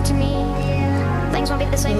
to me, things won't be the same.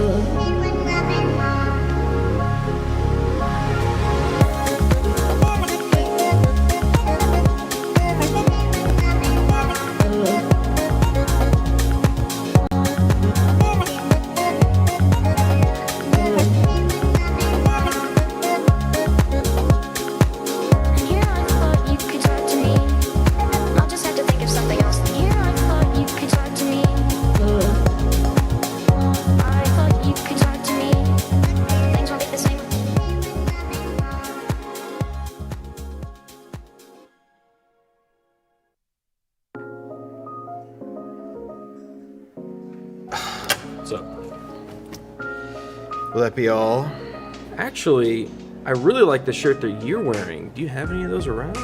Will that be all? Actually, I really like the shirt that you're wearing. Do you have any of those around?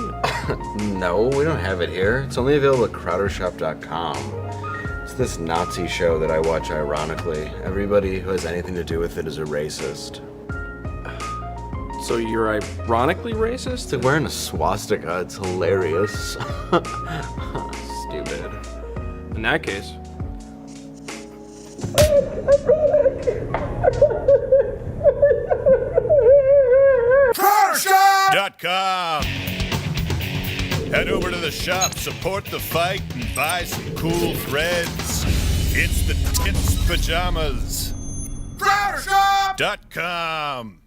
No, we don't have it here. It's only available at crowdershop.com. It's this Nazi show that I watch ironically. Everybody who has anything to do with it is a racist. So you're ironically racist? It's like wearing a swastika. It's hilarious. Stupid. In that case. CrowderShop.com. Head over to the shop, support the fight, and buy some cool threads. It's the Tits Pajamas. CrowderShop.com.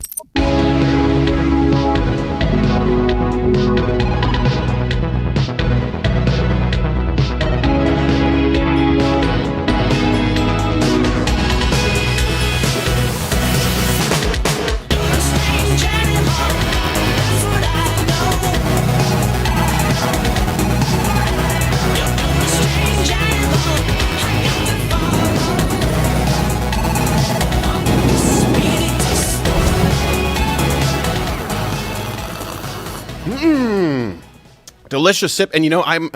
Delicious sip, and you know I'm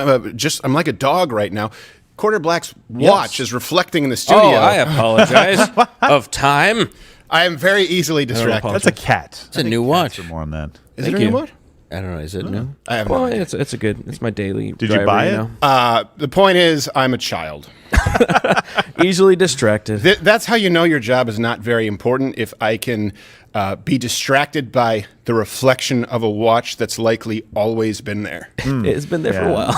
like a dog right now. Quarter Black's watch is reflecting in the studio. Oh, I apologize. Of time. I am very easily distracted. That's a cat. It's a new watch. More on that. Is it a new watch? I don't know. Is it new? I have no idea. It's my daily. Did you buy it? The point is, I'm a child. Easily distracted. That's how you know your job is not very important. If I can be distracted by the reflection of a watch that's likely always been there. It's been there for a while.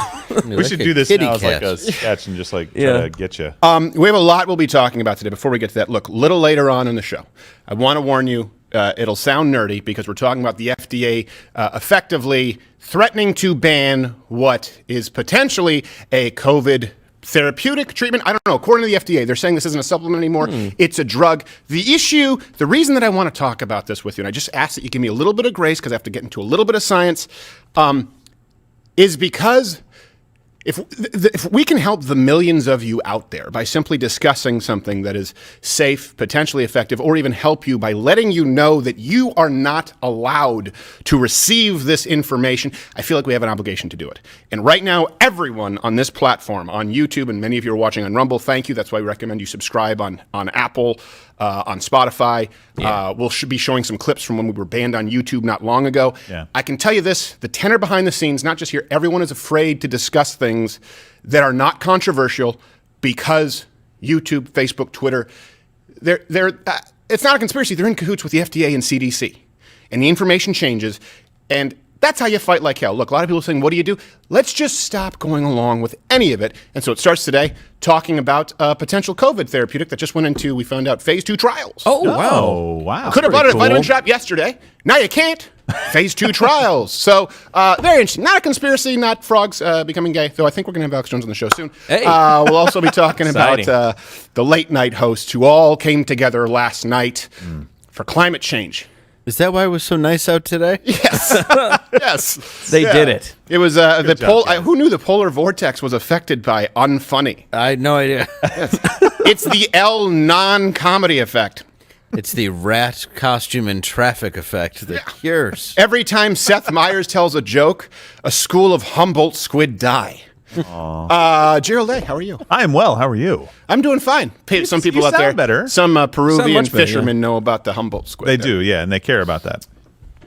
We should do this now as like a sketch and just like try to get you. We have a lot we'll be talking about today. Before we get to that, look, a little later on in the show, I want to warn you, it'll sound nerdy because we're talking about the FDA effectively threatening to ban what is potentially a COVID therapeutic treatment. I don't know. According to the FDA, they're saying this isn't a supplement anymore. It's a drug. The reason that I want to talk about this with you, and I just ask that you give me a little bit of grace because I have to get into a little bit of science, is because if we can help the millions of you out there by simply discussing something that is safe, potentially effective, or even help you by letting you know that you are not allowed to receive this information, I feel like we have an obligation to do it. And right now, everyone on this platform, on YouTube, and many of you are watching on Rumble, thank you. That's why we recommend you subscribe on Apple, on Spotify. We'll be showing some clips from when we were banned on YouTube not long ago. Yeah. I can tell you this, the tenor behind the scenes, not just here, everyone is afraid to discuss things that are not controversial because YouTube, Facebook, Twitter, it's not a conspiracy. They're in cahoots with the FDA and CDC. And the information changes. And that's how you fight like hell. Look, a lot of people are saying, what do you do? Let's just stop going along with any of it. And so it starts today talking about a potential COVID therapeutic that just went into, we found out, phase 2 trials. Oh, wow. Could have bought it at a vitamin shop yesterday. Now you can't. Phase 2 trials. So very interesting. Not a conspiracy, not frogs becoming gay, though I think we're going to have Alex Jones on the show soon. Hey. We'll also be talking about the late night hosts who all came together last night for climate change. Is that why it was so nice out today? Yes. Yes. They did it. It was who knew the polar vortex was affected by unfunny? I had no idea. It's the L non-comedy effect. It's the rat costume and traffic effect that cures. Every time Seth Meyers tells a joke, a school of Humboldt squid die. Gerald A., how are you? I am well. How are you? I'm doing fine. Some people you out there, sound better. some Peruvian much better, fishermen know about the Humboldt squid. They do, yeah, and they care about that.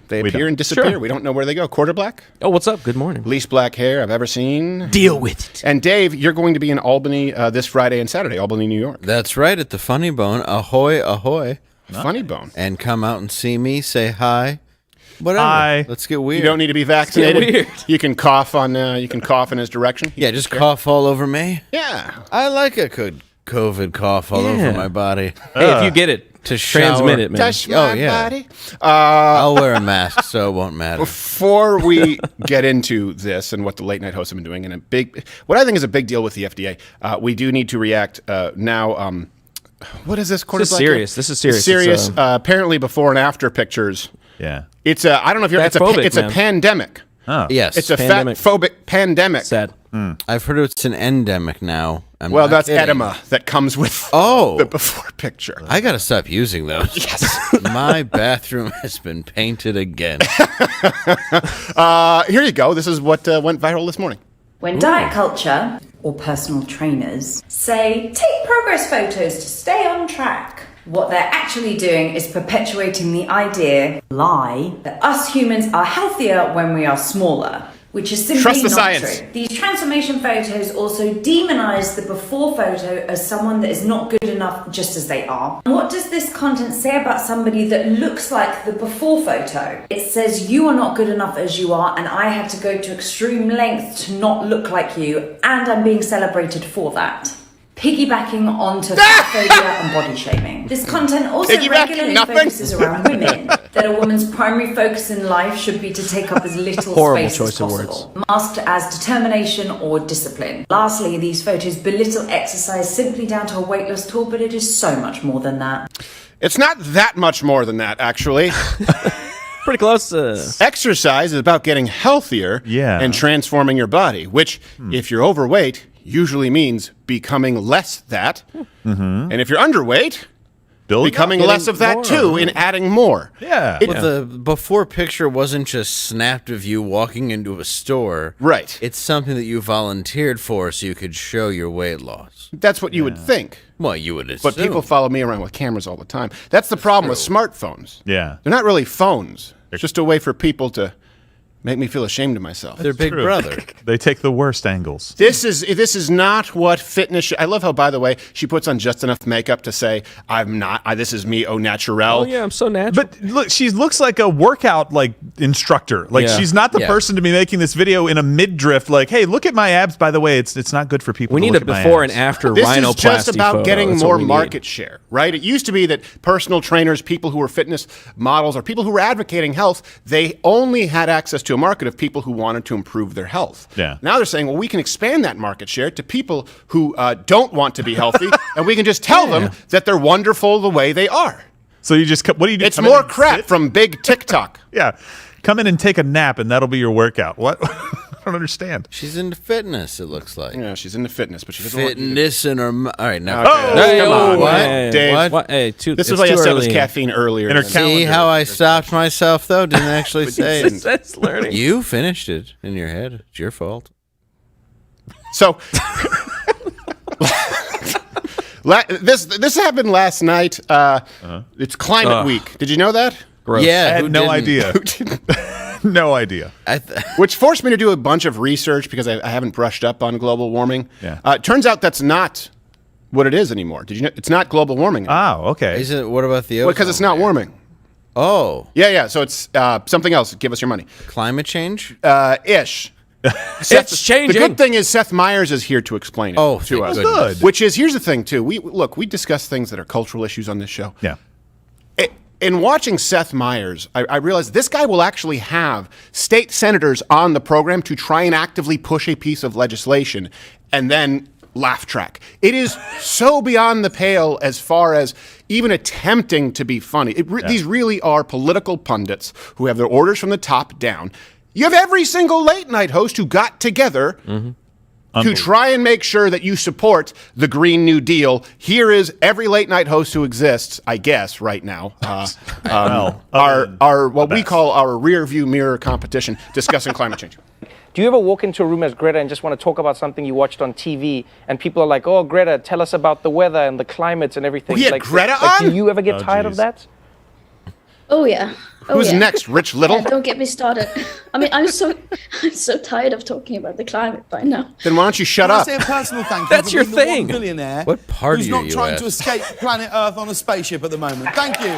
They We appear don't. and disappear. Sure. We don't know where they go. Quarter black, Oh, what's up? Good morning. least black hair I've ever seen. Deal with it. And Dave, you're going to be in Albany this Friday and Saturday, Albany, New York. That's right, at the Funny Bone. Ahoy, ahoy. Funny Bone. And come out and see me, say hi. Whatever. Hi. Let's get weird. You don't need to be vaccinated. weird. You can cough on. You can cough in his direction. Yeah, just cough all over me. Yeah. I like a good COVID cough all over my body. Hey, if you get it, To transmit shower. it, man. Touch Oh, my yeah. body. I'll wear a mask so it won't matter. Before we get into this and what the late night hosts have been doing, and what I think is a big deal with the FDA, we do need to react now. What is this? This is serious. This is serious. Serious. It's, apparently, before and after pictures. Yeah. It's a. I don't know if you're. It's a man. pandemic. Oh. Yes. It's a Pandemic. fat-phobic pandemic. sad. I've heard it's an endemic now. I'm Well, not that's kidding. edema that comes with Oh. the before picture. I got to stop using those. Yes. My bathroom has been painted again. Here you go. This is what went viral this morning. When diet culture or personal trainers say, take progress photos to stay on track, what they're actually doing is perpetuating the lie that us humans are healthier when we are smaller, which is simply Trust the not science. true. These transformation photos also demonize the before photo as someone that is not good enough just as they are. What does this content say about somebody that looks like the before photo? It says you are not good enough as you are, and I had to go to extreme lengths to not look like you, and I'm being celebrated for that. Piggybacking onto fat phobia and body shaming. This content also Piggybacking, regularly nothing. focuses around women, that a woman's primary focus in life should be to take up as little Horrible space choice as of possible, masked as determination or discipline. Lastly, these photos belittle exercise simply down to a weight loss tool, but it is so much more than that. It's not that much more than that, actually. Pretty close. Exercise is about getting healthier and transforming your body, which, if you're overweight, usually means becoming less that. And if you're underweight, becoming less of that too and adding more. Yeah. But the before picture wasn't just snapped of you walking into a store. Right. It's something that you volunteered for so you could show your weight loss. That's what you would think. Well, you would assume. But people follow me around with cameras all the time. That's the problem with smartphones. Yeah. They're not really phones. They're just a way for people to make me feel ashamed of myself. They're Big Brother. They take the worst angles. This is not what fitness. I love how, by the way, she puts on just enough makeup to say, "I'm not. This is me, au naturel." Oh yeah, I'm so natural. But look, she looks like a workout instructor. Like Yeah. she's not the Yeah. person to be making this video in a midriff. Like, hey, look at my abs. By the way, it's not good for people. we to need look a at my before abs. and after This rhinoplasty is just about photo. getting That's what more we need. market share, right? It used to be that personal trainers, people who were fitness models, or people who were advocating health, they only had access to a market of people who wanted to improve their health. Yeah. Now they're saying, well, we can expand that market share to people who don't want to be healthy, and we can just tell them that they're wonderful the way they are. So you just what do you do? It's Come in more and crap sit? from big TikTok. Yeah, come in and take a nap, and that'll be your workout. What? I don't understand. She's into fitness, it looks like. Yeah, she's into fitness, but she doesn't want you to. Fitness in her... All right, now. Hey, Come on, what? Dave. What? Hey, This is why I said it was caffeine earlier. In her than- calendar. See how I stopped myself, though? Didn't actually say it. That's learning. You finished it in your head. It's your fault. So this happened last night. It's Climate Week. Did you know that? Gross. Yeah, I had who no didn't? idea. No idea. Which forced me to do a bunch of research because I haven't brushed up on global warming. Yeah. It turns out that's not what it is anymore. Did you know? It's not global warming anymore. Oh, okay. Is it? What about the ozone? Because it's not warming. Oh, Yeah. So it's something else. Give us your money. climate change? Ish. It's changing. The good thing is Seth Meyers is here to explain it Oh, to thank us. goodness. Good. Which is, here's the thing, too. We discuss things that are cultural issues on this show. Yeah. In watching Seth Meyers, I realized this guy will actually have state senators on the program to try and actively push a piece of legislation and then laugh track. It is so beyond the pale as far as even attempting to be funny. These really are political pundits who have their orders from the top down. You have every single late night host who got together to try and make sure that you support the Green New Deal. Here is every late night host who exists, I guess, right now. Our what we call our rear view mirror competition discussing climate change. Do you ever walk into a room as Greta and just want to talk about something you watched on TV, and people are like, "Oh, Greta, tell us about the weather and the climate and everything." We had like, Greta like, on? do you ever get tired of that? Oh yeah. Oh, Who's yeah. next? Rich Little? Yeah, don't get me started. I mean, I'm so tired of talking about the climate by now. Then why don't you shut Can I up? say a personal thank you That's for your being the one thing. billionaire What part who's of not you trying US? to escape planet Earth on a spaceship at the moment. Thank you.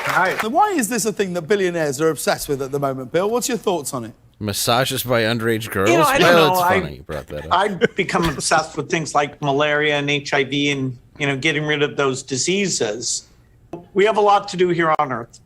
Hi. So why is this a thing that billionaires are obsessed with at the moment, Bill? What's your thoughts on it? Massages by underage girls? You know, I don't Well, know. it's funny you brought that up. I've become obsessed with things like malaria and HIV and, getting rid of those diseases. We have a lot to do here on Earth.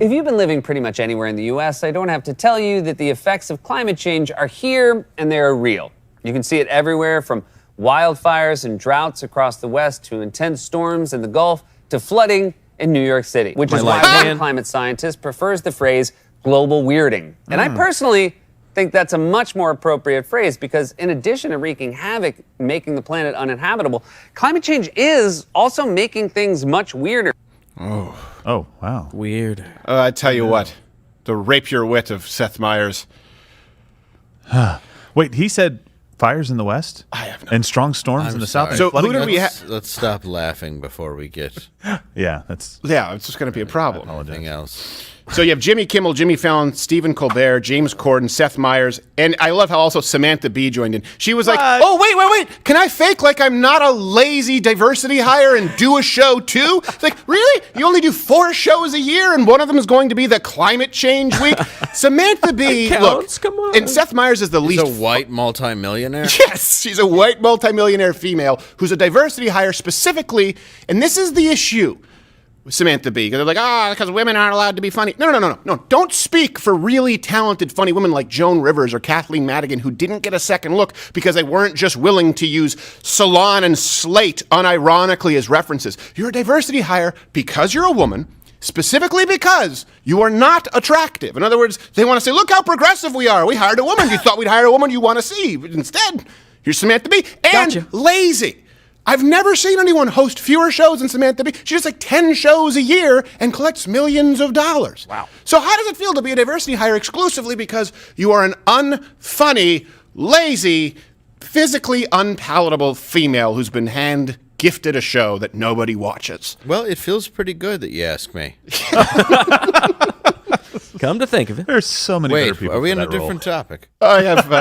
If you've been living pretty much anywhere in the U.S., I don't have to tell you that the effects of climate change are here and they are real. You can see it everywhere from wildfires and droughts across the West to intense storms in the Gulf to flooding in New York City, which is why one climate scientist prefers the phrase global weirding. And I personally think that's a much more appropriate phrase because in addition to wreaking havoc, making the planet uninhabitable, climate change is also making things much weirder. Oh, wow. Weird. I tell you what, the rapier wit of Seth Meyers. Wait, he said fires in the West? I have no And strong storms in the South? sorry. So Flooding? who did we Let's stop laughing before we get Yeah, that's Yeah, it's just going to be a problem. anything else. So you have Jimmy Kimmel, Jimmy Fallon, Stephen Colbert, James Corden, Seth Meyers, and I love how also Samantha Bee joined in. She was like, oh, wait. Can I fake like I'm not a lazy diversity hire and do a show too? It's like, really? You only do 4 shows a year and one of them is going to be the climate change week? Samantha Bee, Counts, look, come on. and Seth Meyers is the He's least... a white multimillionaire? Yes, she's a white multimillionaire female who's a diversity hire specifically, and this is the issue with Samantha Bee. Because they're like, because women aren't allowed to be funny. No. Don't speak for really talented, funny women like Joan Rivers or Kathleen Madigan who didn't get a second look because they weren't just willing to use Salon and Slate unironically as references. You're a diversity hire because you're a woman, specifically because you are not attractive. In other words, they want to say, look how progressive we are. We hired a woman. You thought we'd hire a woman you want to see. But instead, you're Samantha Bee. And Gotcha. lazy. I've never seen anyone host fewer shows than Samantha Bee. She does like 10 shows a year and collects millions of dollars. Wow. So how does it feel to be a diversity hire exclusively because you are an unfunny, lazy, physically unpalatable female who's been hand-gifted a show that nobody watches? Well, it feels pretty good that you ask me. Come to think of it. There's so many better Wait, people are we for on a that role. different topic? I have.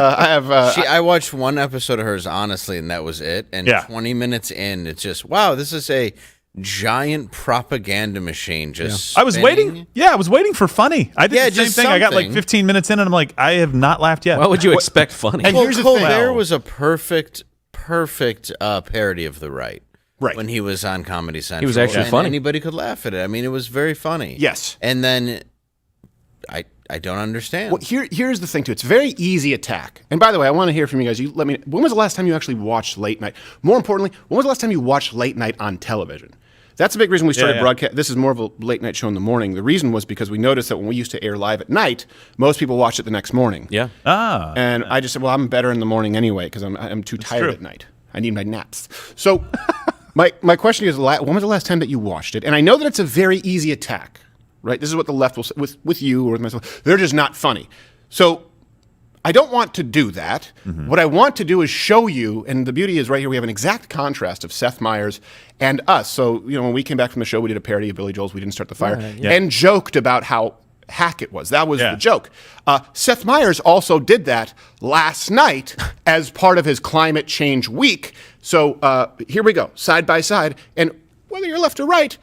I watched one episode of hers, honestly, and that was it. And Yeah. 20 minutes in, it's just, wow, this is a giant propaganda machine just I was spinning. waiting. Yeah, I was waiting for funny. I did Yeah, the same just thing. I got like something. 15 minutes in, and I'm like, I have not laughed yet. Why would you expect funny? And Well, here's the Colbert thing. was a perfect parody of the right. Right. When he was on Comedy Central. He was actually and funny. Anybody could laugh at it. I mean, it was very funny. Yes. And then I don't understand. Well, here's the thing, too. It's a very easy attack. And by the way, I want to hear from you guys. You let me. When was the last time you actually watched late night? More importantly, when was the last time you watched late night on television? That's a big reason we started broadcast. This is more of a late night show in the morning. The reason was because we noticed that when we used to air live at night, most people watched it the next morning. Yeah. And I just said, well, I'm better in the morning anyway because I'm too tired true. at night. I need my naps. So my question is, when was the last time that you watched it? And I know that it's a very easy attack, right? This is what the left will say with you or with myself. They're just not funny. So I don't want to do that. Mm-hmm. What I want to do is show you, and the beauty is right here, we have an exact contrast of Seth Meyers and us. So, when we came back from the show, we did a parody of Billy Joel's We Didn't Start the Fire and joked about how hack it was. That was the joke. Seth Meyers also did that last night as part of his climate change week. So here we go, side by side. And whether you're left or right,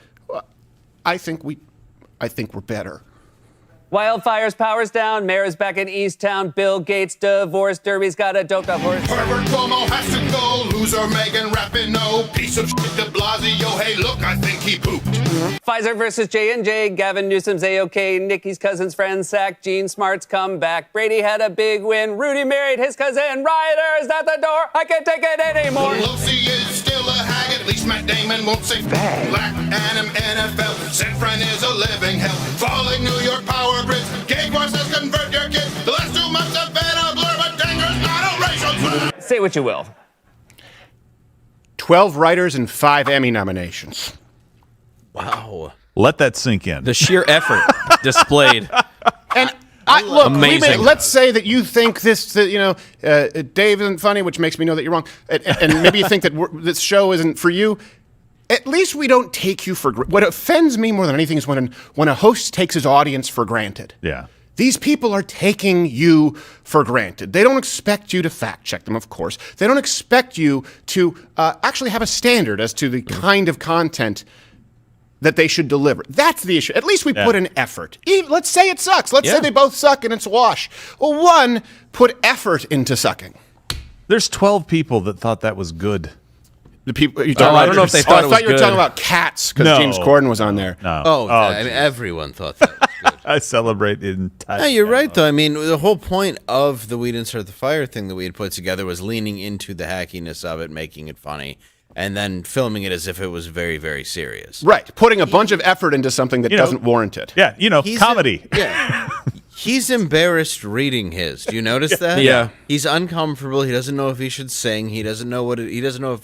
I think we're better. Wildfires, powers down, mayor's back in East Town, Bill Gates divorced, Derby's got a doped up horse. Herbert Cuomo has to go. Loser Megan Rapinoe. Piece of shit de Blasio. Hey, look, I think he pooped. Pfizer versus J&J, Gavin Newsom's A-OK, Nikki's cousin's friend sacked, Gene Smart's come back, Brady had a big win, Rudy married his cousin, rioters at the door, I can't take it anymore. Pelosi is still a hag, at least Matt Damon won't say Black Adam NFL, San Fran is a living hell. Falling New York power grids, gay wars says convert your kids. The last 2 months have been a blur, but dangerous, not a racial slur. Say what you will. 12 writers and 5 Emmy nominations. Wow. Let that sink in. The sheer effort displayed. And look, Amazing. let's say that you think this, Dave isn't funny, which makes me know that you're wrong. And maybe you think that this show isn't for you. at least we don't take you for granted. What offends me more than anything is when a host takes his audience for granted. Yeah. These people are taking you for granted. They don't expect you to fact check them, of course. They don't expect you to actually have a standard as to the kind of content that they should deliver. That's the issue. At least we put in effort. Let's say it sucks. Let's say they both suck and it's a wash. Well, one put effort into sucking. There's 12 people that thought that was good. The people you talking about? I don't know if they thought it was I thought you were good. talking about Cats because James Corden was on there. No. I mean, everyone thought that was good. I celebrate in No, you're right, though. I mean, the whole point of the We Didn't Start the Fire thing that we had put together was leaning into the hackiness of it, making it funny, and then filming it as if it was very, very serious. Right. Putting a bunch of effort into something that doesn't warrant it. Yeah, comedy. He's embarrassed reading his. Do you notice that? Yeah. He's uncomfortable. He doesn't know if he should sing. He doesn't know he doesn't know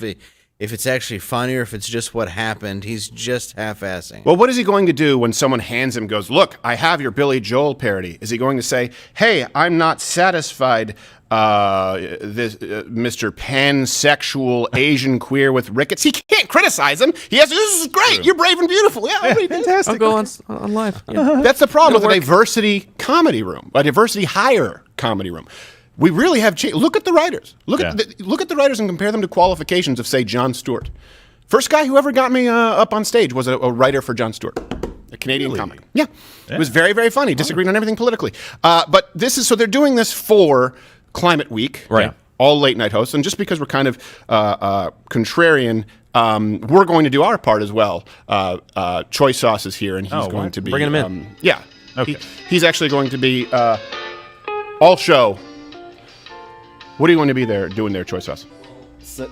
if it's actually funny or if it's just what happened. He's just half-assing. Well, what is he going to do when someone hands him, goes, look, I have your Billy Joel parody? Is he going to say, hey, I'm not satisfied, Mr. Pansexual Asian queer with rickets? He can't criticize him. He has, this is great. You're brave and beautiful. Yeah, fantastic. I'll go on live. Yeah. That's the problem with a diversity comedy room, a diversity hire comedy room. We really have look at the writers. Look at the writers and compare them to qualifications of, say, Jon Stewart. First guy who ever got me up on stage was a writer for Jon Stewart, a Canadian comic. Yeah. It was very, very funny. Disagreed on everything politically. But this is so they're doing this for Climate Week, right? All late night hosts, and just because we're kind of contrarian, we're going to do our part as well. Choi Sauce is here, and he's going to be bringing him in. Yeah. Okay. He's actually going to be all show. What are you going to be there doing there, Choi Sauce? So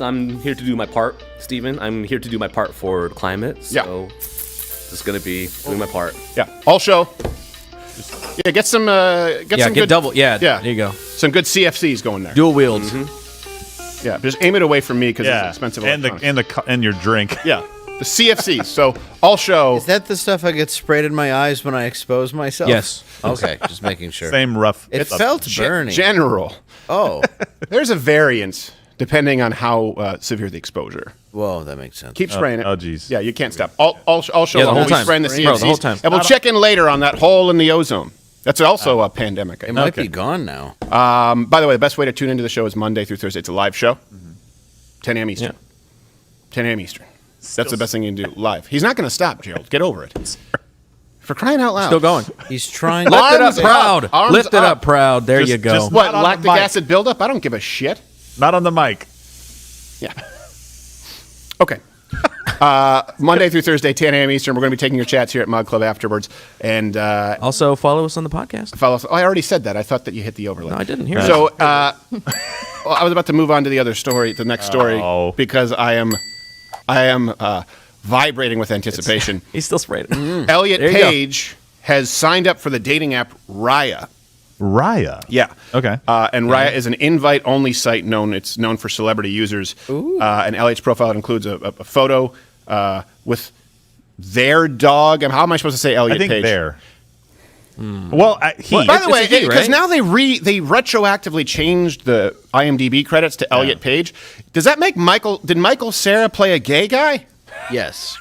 I'm here to do my part, Steven. I'm here to do my part for climate. So just going to be doing my part. Yeah. All show. Yeah, get some Get good double. Yeah, there you go. Some good CFCs going there. Dual wields. Yeah, just aim it away from me because it's expensive. And your drink. Yeah. The CFCs. So all show. Is that the stuff I get sprayed in my eyes when I expose myself? Yes. Okay, just making sure. Same rough. It felt burning. General. Oh. There's a variance depending on how severe the exposure. Well, that makes sense. Keep spraying it. Oh, geez. Yeah, you can't stop. All show the whole time. spraying the Bro, CFCs. the whole time. And we'll check in later on that hole in the ozone. That's also a pandemic. It might be gone now. By the way, the best way to tune into the show is Monday through Thursday. It's a live show. 10 a.m. Eastern. 10 a.m. Eastern. That's the best thing you can do live. He's not going to stop, Gerald. Get over it. For crying out loud. Still going. He's trying Lift it up Arms proud. Arms Lift it up proud. There you go. just- What, Not on the lactic mic. acid buildup? I don't give a shit. Not on the mic. Yeah. Okay. Monday through Thursday, 10 a.m. Eastern. We're going to be taking your chats here at Mug Club afterwards. And Also, follow us on the podcast. follow us. Oh, I already said that. I thought that you hit the overlay. No, I didn't hear So, well, I was about to move on to the other story, the next story, because I am vibrating with anticipation. He's still sprayed it. Elliot There you go. Page has signed up for the dating app Raya. Raya. Yeah. Okay. And Raya is an invite-only site It's known for celebrity users. And Elliot's profile includes a photo with their dog. How am I supposed to say Elliot I think Page? there. Well, By the way, he, because right? now they retroactively changed the IMDb credits to Elliot Page. Does that make Did Michael Cera play a gay guy? Yes.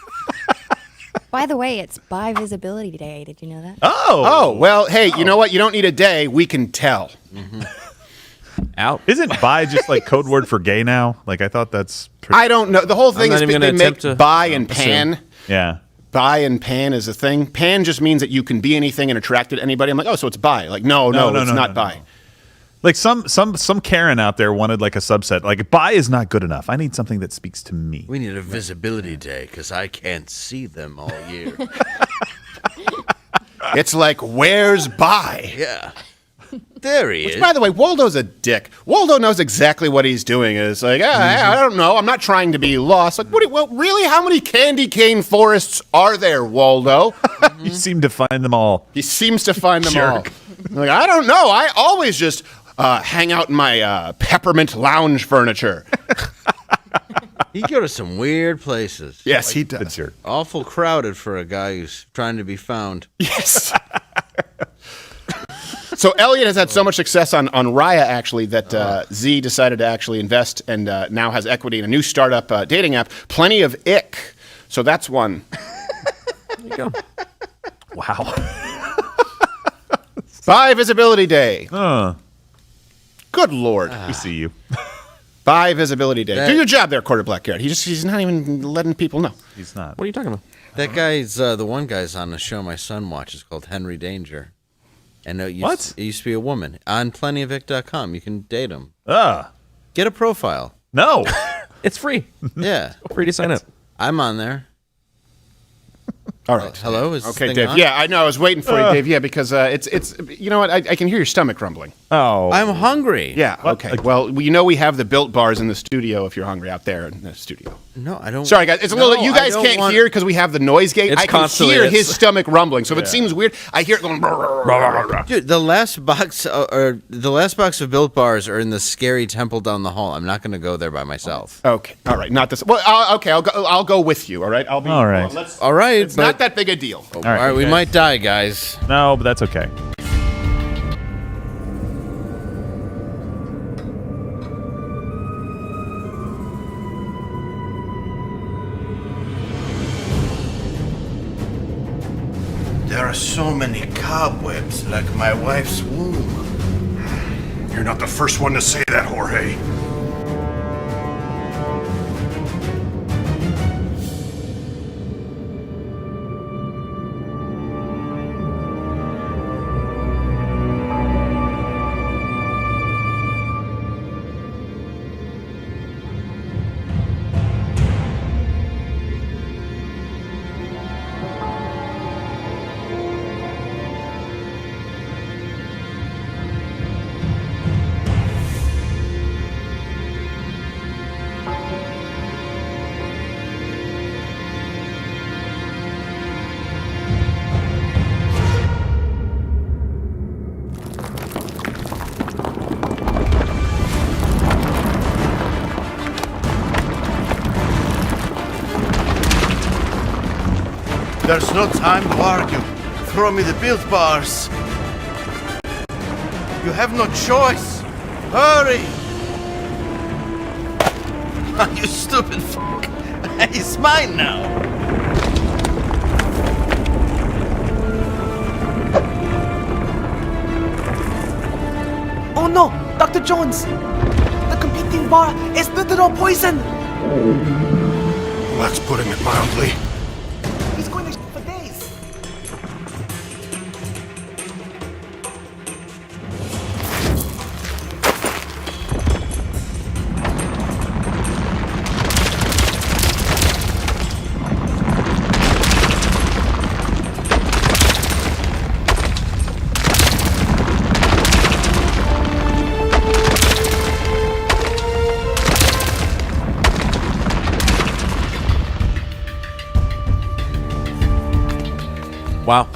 By the way, it's Bi Visibility Day. Did you know that? Oh, well, hey, you know what? You don't need a day. We can tell. Out. Isn't bi just like code word for gay now? Like, I thought that's pretty... I don't know. The whole thing is they make bi and pan. Yeah. Bi and pan is a thing. Pan just means that you can be anything and attract to anybody. I'm like, oh, so it's bi. Like, no, it's not bi. Like some Karen out there wanted like a subset. Like, bi is not good enough. I need something that speaks to me. We need a visibility day because I can't see them all year. It's like, where's bi? Yeah. There he is. By the way, Waldo's a dick. Waldo knows exactly what he's doing. It's like, I don't know. I'm not trying to be lost. Like, really? How many candy cane forests are there, Waldo? You seem to find them all. He seems to find them Jerk. all. Like, I don't know. I always just hang out in my peppermint lounge furniture. He go to some weird places. Yes, he does. Awful crowded for a guy who's trying to be found. Yes. So Elliot has had so much success on Raya, actually, that Z decided to actually invest and now has equity in a new startup dating app, Plenty of Ick. So that's one. There you go. Wow. Bye Visibility Day. Good Lord. We see you. Bye Visibility Day. Do your job there, Quarter Black Garrett. He's not even letting people know. He's not. What are you talking about? That guy's the one guy's on the show my son watches called Henry Danger. And it used to be a woman. On plentyofvic.com. You can date him. Get a profile. No. It's free. Yeah. Feel free to sign up. I'm on there. All right. Hello? Is this Okay, thing Dave. on? Yeah, I know. I was waiting for you, Dave. Yeah, because it's you know what? I can hear your stomach rumbling. Oh. I'm hungry. Yeah, okay. Well, you know we have the Built Bars in the studio if you're hungry out there in the studio. No, I don't. Sorry, guys. It's a little. You guys can't hear because we have the noise gate. It's I can constantly- hear it's- his stomach rumbling. So if it seems weird, I hear it going. Dude, the last box of Built Bars are in the scary temple down the hall. I'm not going to go there by myself. Okay. All right. Not this. Well, okay. I'll go with you. All right. I'll be. All right. All right. It's not that big a deal. All right. We might die, guys. No, but that's okay. There are so many cobwebs, like my wife's womb. You're not the first one to say that, Jorge. There's no time to argue. Throw me the Built Bars. You have no choice. Hurry! You stupid fuck. He's mine now. Oh no, Dr. Jones! The competing bar is literal poison! Let's put it mildly. He's going to for days. Wow.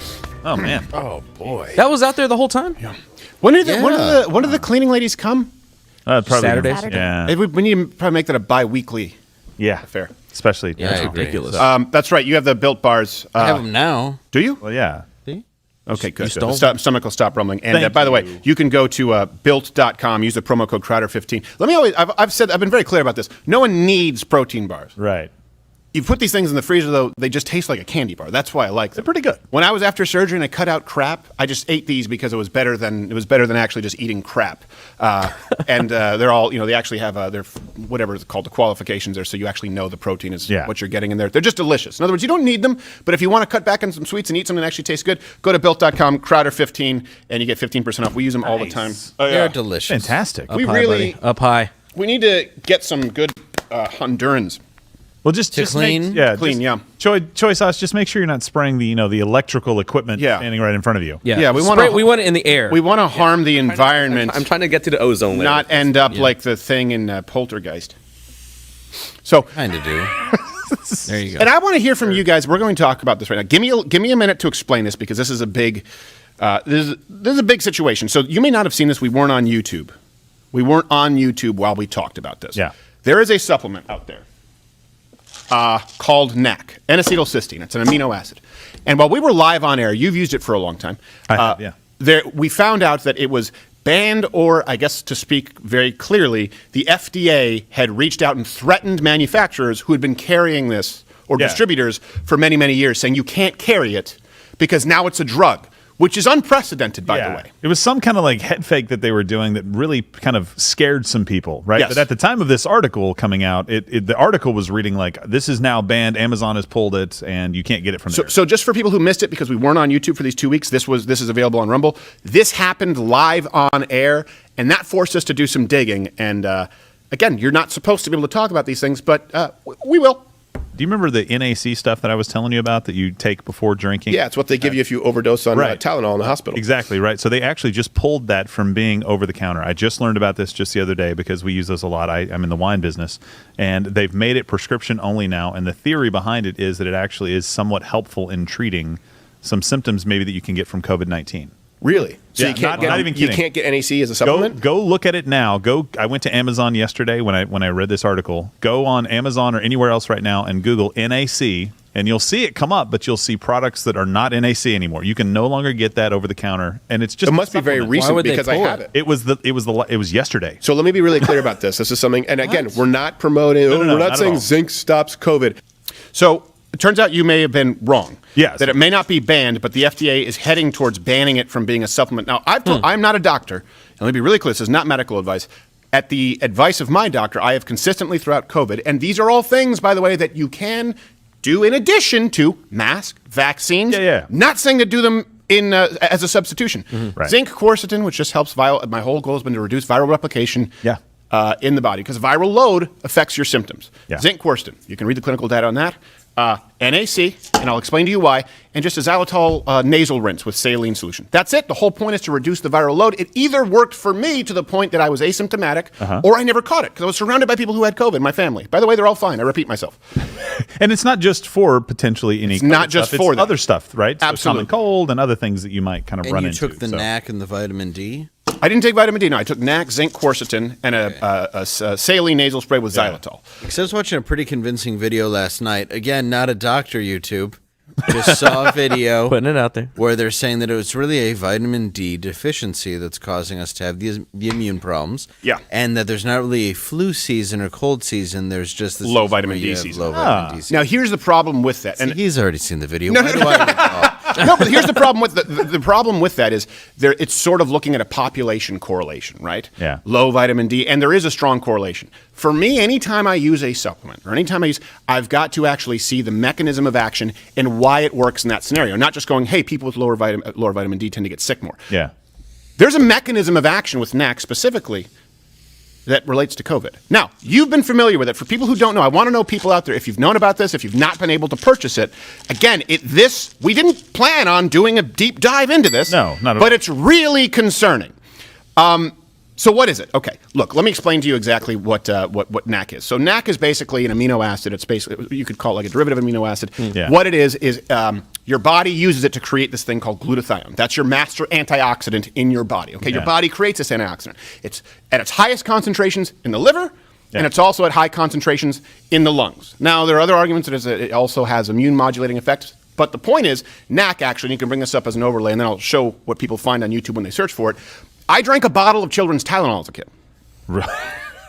Oh man. Oh boy. That was out there the whole time? Yeah. When did the cleaning ladies come? Probably Saturdays? Saturday. Yeah. We need to probably make that a bi-weekly affair. Especially. Yeah, that's ridiculous. That's right. You have the Built Bars. I have them now. Do you? Well, yeah. Okay, good. stole The stomach will stop rumbling. And Thank by the way, you. you can go to built.com, use the promo code Crowder15. I've been very clear about this. No one needs protein bars. Right. You put these things in the freezer, though, they just taste like a candy bar. That's why I like them. They're pretty good. When I was after surgery and I cut out crap, I just ate these because it was better than actually just eating crap. And they're all, they actually have their whatever it's called, the qualifications there, so you actually know the protein is what you're getting in there. They're just delicious. In other words, you don't need them, but if you want to cut back on some sweets and eat something that actually tastes good, go to built.com, Crowder15, and you get 15% off. We use them all the time. They're delicious. Fantastic. Up high. We need to get some good Hondurans. Well, just clean? Clean. Choy sauce. Just make sure you're not spraying the the electrical equipment standing right in front of you. Yeah, we want it in the air. We want to harm the environment. I'm trying to get to the ozone layer. Not end up like the thing in Poltergeist. So kind of do. There you go. And I want to hear from you guys. We're going to talk about this right now. Give me a minute to explain this because this is a big this is a big situation. So you may not have seen this. We weren't on YouTube. We weren't on YouTube while we talked about this. Yeah. There is a supplement out there called NAC, N-acetylcysteine. It's an amino acid. And while we were live on air, you've used it for a long time. I have, yeah. we found out that it was banned, or I guess to speak very clearly, the FDA had reached out and threatened manufacturers who had been carrying this, or distributors, for many, many years, saying you can't carry it because now it's a drug, which is unprecedented, by the way. It was some kind of like head fake that they were doing that really kind of scared some people, right? Yes. But at the time of this article coming out, the article was reading like, this is now banned, Amazon has pulled it, and you can't get it from there. So just for people who missed it, because we weren't on YouTube for these 2 weeks, this is available on Rumble. This happened live on air, and that forced us to do some digging. And again, you're not supposed to be able to talk about these things, but we will. Do you remember the NAC stuff that I was telling you about that you take before drinking? Yeah, it's what they give you if you overdose on Tylenol in the hospital. Exactly, right. So they actually just pulled that from being over the counter. I just learned about this just the other day because we use those a lot. I'm in the wine business, and they've made it prescription only now. And the theory behind it is that it actually is somewhat helpful in treating some symptoms maybe that you can get from COVID-19. Really? So Yeah, you can't not even kidding. You can't get NAC as a supplement? Go look at it now. I went to Amazon yesterday when I read this article. Go on Amazon or anywhere else right now and Google NAC, and you'll see it come up, but you'll see products that are not NAC anymore. You can no longer get that over the counter, and it's just it must be very recent because I have it. It was yesterday. So let me be really clear about this. This is something, and again, we're not promoting. No, we're not not at saying all. zinc stops COVID. So it turns out you may have been wrong. Yes. That it may not be banned, but the FDA is heading towards banning it from being a supplement. Now, I'm not a doctor, and let me be really clear, this is not medical advice. At the advice of my doctor, I have consistently throughout COVID, and these are all things, by the way, that you can do in addition to mask, vaccines. Not saying to do them in as a substitution. Right. Zinc quercetin, which just helps my whole goal has been to reduce viral replication in the body, because viral load affects your symptoms. Zinc quercetin, you can read the clinical data on that. NAC, and I'll explain to you why, and just a xylitol nasal rinse with saline solution. That's it. The whole point is to reduce the viral load. It either worked for me to the point that I was asymptomatic, or I never caught it because I was surrounded by people who had COVID in my family. By the way, they're all fine. I repeat myself. And it's not just for potentially any. It's not just stuff. for it's that. other stuff, right? So Absolutely. common cold and other things that you might kind of run into. And you took the NAC and the vitamin D? I didn't take vitamin D. No, I took NAC, zinc quercetin, and a saline nasal spray with xylitol. Because I was watching a pretty convincing video last night. Again, not a doctor, YouTube. Just saw a video. Putting it out there. Where they're saying that it was really a vitamin D deficiency that's causing us to have the immune problems. Yeah. And that there's not really a flu season or cold season. There's just this Low vitamin D season. Low vitamin D season. Now, here's the problem with that. And he's already seen the video. No, Why no, do I recall? No, but here's the problem with the problem with that is it's sort of looking at a population correlation, right? Yeah. Low vitamin D, and there is a strong correlation. For me, anytime I use a supplement or anytime I've got to actually see the mechanism of action and why it works in that scenario. Not just going, hey, people with lower vitamin D tend to get sick more. Yeah. There's a mechanism of action with NAC specifically that relates to COVID. Now, you've been familiar with it. For people who don't know, I want to know people out there, if you've known about this, if you've not been able to purchase it. Again, we didn't plan on doing a deep dive into this. No, not at all. But it's really concerning. So what is it? Okay, look, let me explain to you exactly what NAC is. So NAC is basically an amino acid. It's basically, you could call it like a derivative amino acid. Yeah. What it is your body uses it to create this thing called glutathione. That's your master antioxidant in your body. Okay, your body creates this antioxidant. It's at its highest concentrations in the liver, and it's also at high concentrations in the lungs. Now, there are other arguments that it also has immune modulating effects. But the point is, NAC actually, and you can bring this up as an overlay, and then I'll show what people find on YouTube when they search for it. I drank a bottle of children's Tylenol as a kid.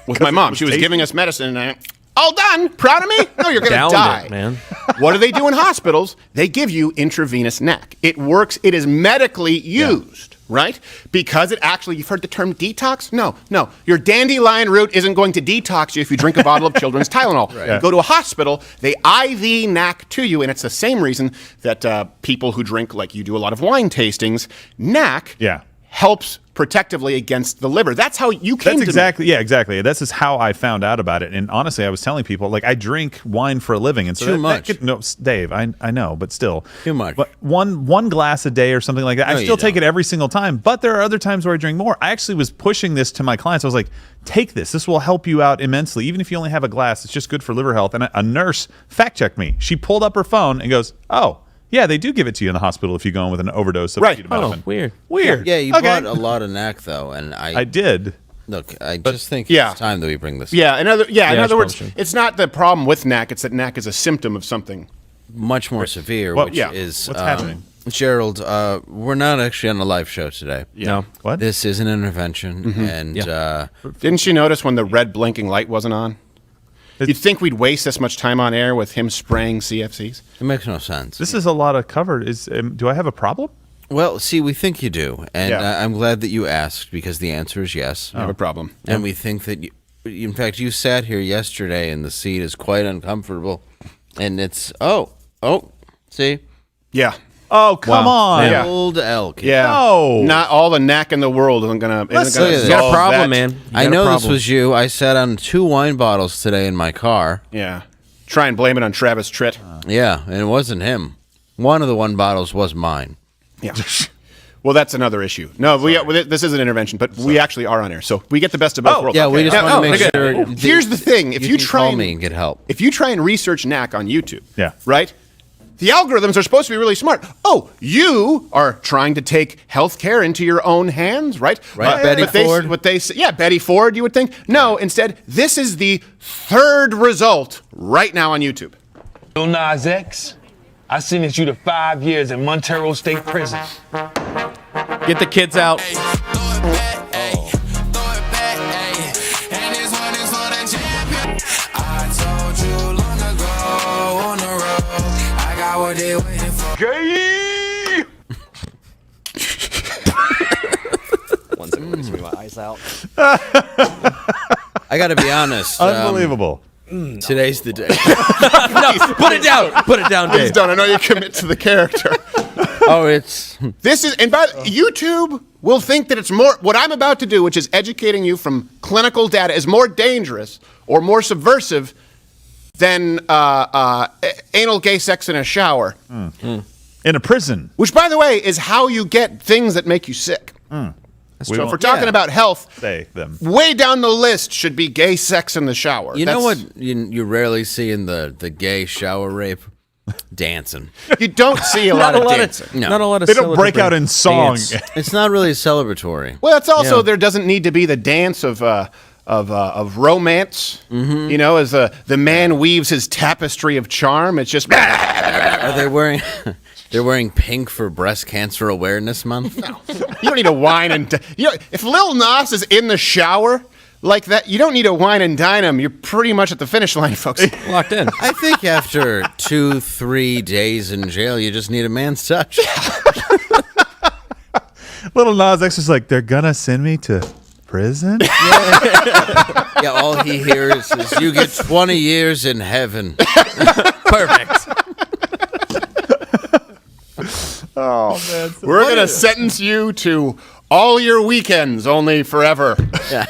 With my mom. She was giving us medicine, and I, all done, proud of me? No, you're going to die. Man. What do they do in hospitals? They give you intravenous NAC. It works. It is medically used, right? Because it actually, you've heard the term detox? No. Your dandelion root isn't going to detox you if you drink a bottle of children's Tylenol. Right. You go to a hospital, they IV NAC to you, and it's the same reason that people who drink, like you do a lot of wine tastings, NAC helps protectively against the liver. That's how you came to exactly, yeah, exactly. This is how I found out about it. And honestly, I was telling people, like, I drink wine for a living, and so Too much. no, Dave, I know, but still, Too much. But one glass a day or something like that. No, I you still take don't. it every single time. But there are other times where I drink more. I actually was pushing this to my clients. I was like, take this. This will help you out immensely. Even if you only have a glass, it's just good for liver health. And a nurse fact checked me. She pulled up her phone and goes, "Oh, yeah, they do give it to you in the hospital if you go in with an overdose of acetaminophen." Weird. Yeah, you Okay. bought a lot of NAC, though, and I did. Look, I just think it's time that we bring this up. in other words, should. it's not the problem with NAC, it's that NAC is a symptom of something. Much more severe, Well, which yeah. is What's happening? Gerald, we're not actually on a live show today. Yeah. No. What? This is an intervention, and Didn't you notice when the red blinking light wasn't on? You'd think we'd waste this much time on air with him spraying CFCs? It makes no sense. This is a lot of cover. Do I have a problem? Well, see, we think you do, and Yeah. I'm glad that you asked because the answer is yes. You have a problem. And we think that, in fact, you sat here yesterday and the seat is quite uncomfortable, and it's see, Yeah. Oh, come on. Yeah. old elk. Yeah. No. Not all the NAC in the world isn't gonna. Look at solve this. You got a problem, that. man. You I got a know this problem. was you. I sat on 2 wine bottles today in my car. Yeah. Try and blame it on Travis Tritt. Yeah, and it wasn't him. One of the 1 bottles was mine. Yeah. Well, that's another issue. No, this is an intervention, but we actually are on air, so we get the best of both worlds. Yeah, we just want to make sure. Here's the thing: if you can try call and, me and get help. if you try and research NAC on YouTube, Yeah. right? The algorithms are supposed to be really smart. Oh, you are trying to take healthcare into your own hands, right? Right, Betty Ford. What they say, yeah, Betty Ford. You would think. No, instead, this is the 3rd result right now on YouTube. Lil Nas X, I sentenced you to 5 years in Montero State Prison. Get the kids out. Gay! One second, let me squeeze my eyes out. I got to be honest. Unbelievable. Today's the day. No, put it down. Put it down, Please Dave. don't. I know you commit to the character. This is, and by YouTube will think that it's more, what I'm about to do, which is educating you from clinical data, is more dangerous or more subversive than anal gay sex in a shower. In a prison. Which, by the way, is how you get things that make you sick. So if we're talking about health, say them. Way down the list should be gay sex in the shower. You know what you rarely see in the gay shower rape? Dancing. You don't see a lot of dancing. Not a lot of They don't break out in song. It's not really celebratory. Well, that's also, there doesn't need to be the dance of romance. You know, as the man weaves his tapestry of charm. It's just. Are they wearing? They're wearing pink for Breast Cancer Awareness Month. No, you don't need to wine and if Lil Nas is in the shower like that, you don't need to wine and dine him. You're pretty much at the finish line, folks. Locked in. I think after 2-3 days in jail, you just need a man's touch. Little Nas X is like, they're gonna send me to prison? Yeah, all he hears is you get 20 years in heaven. Perfect. Oh, man. We're going to sentence you to all your weekends, only forever. Yeah.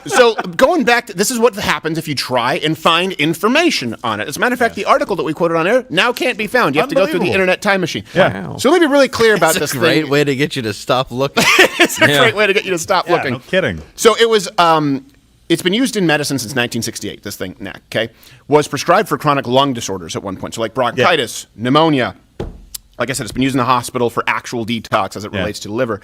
So going back to, this is what happens if you try and find information on it. As a matter of fact, the article that we quoted on air now can't be found. You have to go through the internet time machine. Yeah. Wow. So let me be really clear about this It's a great thing. way to get you to stop looking. It's a great way to get you to stop looking. No kidding. So it was, it's been used in medicine since 1968, this thing, NAC, okay? Was prescribed for chronic lung disorders at one point. So like bronchitis, pneumonia. Like I said, it's been used in the hospital for actual detox as it relates to the liver.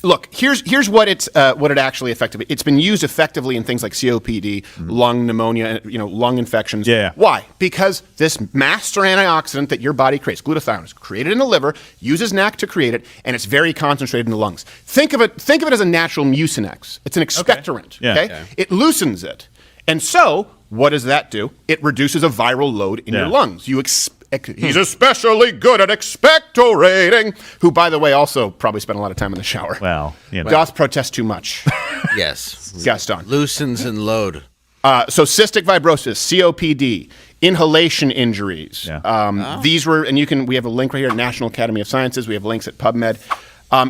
Look, here's what it actually effectively. It's been used effectively in things like COPD, lung pneumonia, lung infections. Yeah. Why? Because this master antioxidant that your body creates, glutathione, is created in the liver, uses NAC to create it, and it's very concentrated in the lungs. Think of it as a natural mucinex. It's an expectorant. Yeah. Okay? It loosens it, and so what does that do? It reduces a viral load in your lungs. He's especially good at expectorating, who, by the way, also probably spent a lot of time in the shower. Well, doth protest too much. Yes. Gaston. Loosens and load. So cystic fibrosis, COPD, inhalation injuries. These were, and we have a link right here at National Academy of Sciences. We have links at PubMed.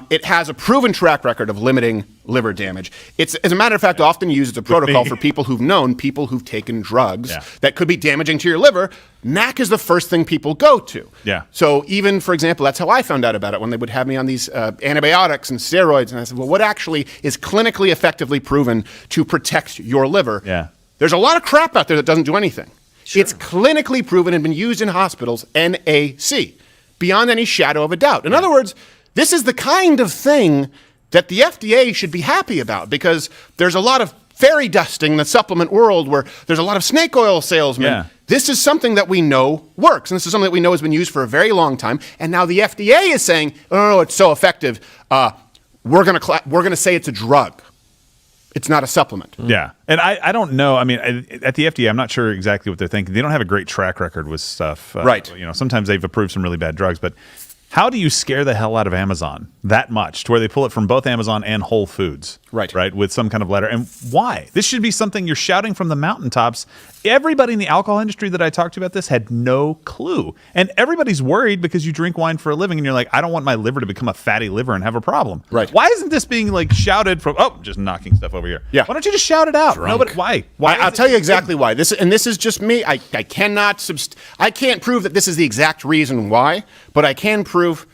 It has a proven track record of limiting liver damage. It's, as a matter of fact, often used as a protocol for people who've taken drugs that could be damaging to your liver. NAC is the first thing people go to. Yeah. So even, for example, that's how I found out about it when they would have me on these antibiotics and steroids. And I said, well, what actually is clinically effectively proven to protect your liver? Yeah. There's a lot of crap out there that doesn't do anything. Sure. It's clinically proven and been used in hospitals, NAC, beyond any shadow of a doubt. In other words, this is the kind of thing that the FDA should be happy about, because there's a lot of fairy dusting in the supplement world where there's a lot of snake oil salesmen This is something that we know works, and this is something that we know has been used for a very long time. And now the FDA is saying, "Oh, it's so effective. We're gonna say it's a drug. It's not a supplement." Yeah, and I don't know. I mean, at the FDA, I'm not sure exactly what they're thinking. They don't have a great track record with stuff, right? You know, sometimes they've approved some really bad drugs, but how do you scare the hell out of Amazon that much to where they pull it from both Amazon and Whole Foods? Right, with some kind of letter. And why? This should be something you're shouting from the mountaintops. Everybody in the alcohol industry that I talked to about this had no clue. And everybody's worried because you drink wine for a living and you're like, I don't want my liver to become a fatty liver and have a problem. Right. Why isn't this being like shouted from, just knocking stuff over here? Yeah. Why don't you just shout it out? Nobody, why? I'll tell you exactly why. This is just me. I can't prove that this is the exact reason why, but I can prove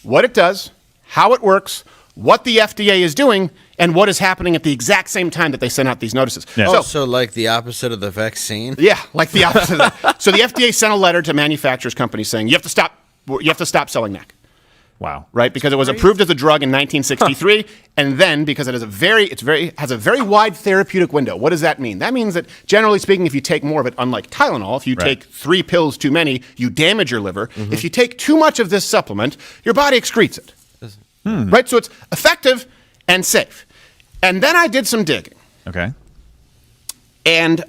what it does, how it works, what the FDA is doing, and what is happening at the exact same time that they send out these notices. Yeah. So like the opposite of the vaccine? Yeah, like the opposite of that. So the FDA sent a letter to manufacturers companies saying you have to stop selling NAC. Wow. Right? Because it was approved as a drug in 1963, and then because it has a very wide therapeutic window. What does that mean? That means that generally speaking, if you take more of it, unlike Tylenol, if you take 3 pills too many, you damage your liver. Mm-hmm. If you take too much of this supplement, your body excretes it. Right? So it's effective and safe. And then I did some digging. Okay. And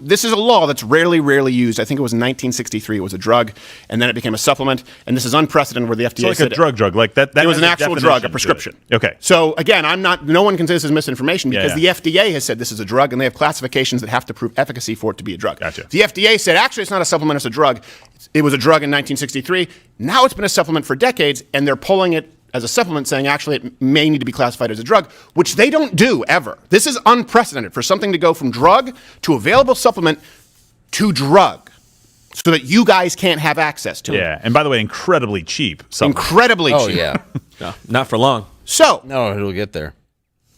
this is a law that's rarely used. I think it was in 1963. It was a drug, and then it became a supplement. And this is unprecedented where the FDA said a drug, like that. It was an actual drug, a prescription. Okay. So again, no one can say this is misinformation because the FDA has said this is a drug, and they have classifications that have to prove efficacy for it to be a drug. Gotcha. The FDA said actually it's not a supplement, it's a drug. It was a drug in 1963. Now it's been a supplement for decades, and they're pulling it as a supplement, saying actually it may need to be classified as a drug, which they don't do ever. This is unprecedented for something to go from drug to available supplement to drug so that you guys can't have access to it. Yeah, and by the way, incredibly cheap. Incredibly cheap. Oh, yeah. No, not for long. So, no, it'll get there.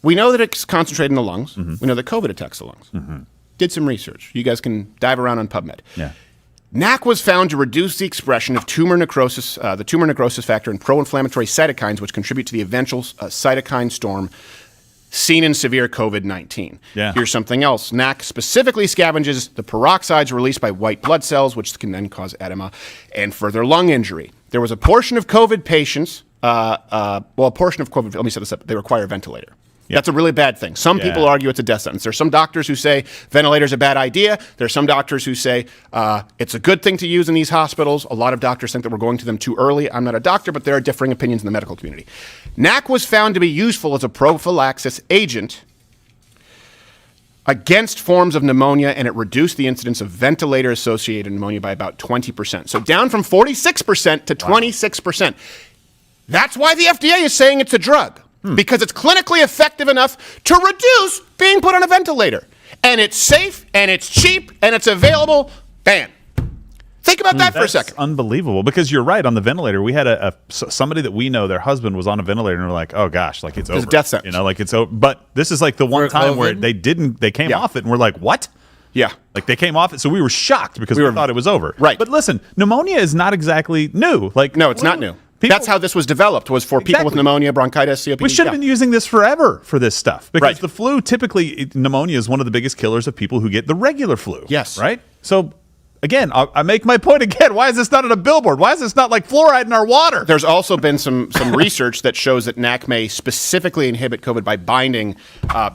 We know that it's concentrated in the lungs. Mm-hmm. We know that COVID attacks the lungs. Mm-hmm. Did some research. You guys can dive around on PubMed. Yeah. NAC was found to reduce the expression of tumor necrosis, the tumor necrosis factor and pro-inflammatory cytokines, which contribute to the eventual cytokine storm seen in severe COVID-19. Yeah. Here's something else. NAC specifically scavenges the peroxides released by white blood cells, which can then cause edema and further lung injury. There was a portion of COVID patients, let me set this up, they require a ventilator. Yep. That's a really bad thing. Some people argue it's a death sentence. There's some doctors who say ventilator's a bad idea. There's some doctors who say it's a good thing to use in these hospitals. A lot of doctors think that we're going to them too early. I'm not a doctor, but there are differing opinions in the medical community. NAC was found to be useful as a prophylaxis agent against forms of pneumonia, and it reduced the incidence of ventilator-associated pneumonia by about 20%. So down from 46% to 26%. That's why the FDA is saying it's a drug. Because it's clinically effective enough to reduce being put on a ventilator. And it's safe, and it's cheap, and it's available. Bam. Think about that for a second. Unbelievable. Because you're right, on the ventilator, we had somebody that we know, their husband was on a ventilator, and we're like, oh gosh, like it's over. It's a death sentence. You know, like it's over. But this is like the one time where they came off it, and we're like, what? Yeah. Like they came off it, so we were shocked because we thought it was over. Right. But listen, pneumonia is not exactly new. Like no, it's not new. That's how this was developed, was for people with pneumonia, bronchitis, COPD. We should have been using this forever for this stuff. Because the flu, typically, pneumonia is one of the biggest killers of people who get the regular flu. Yes. Right? So, again, I make my point again. Why is this not on a billboard? Why is this not like fluoride in our water? There's also been some research that shows that NAC may specifically inhibit COVID by binding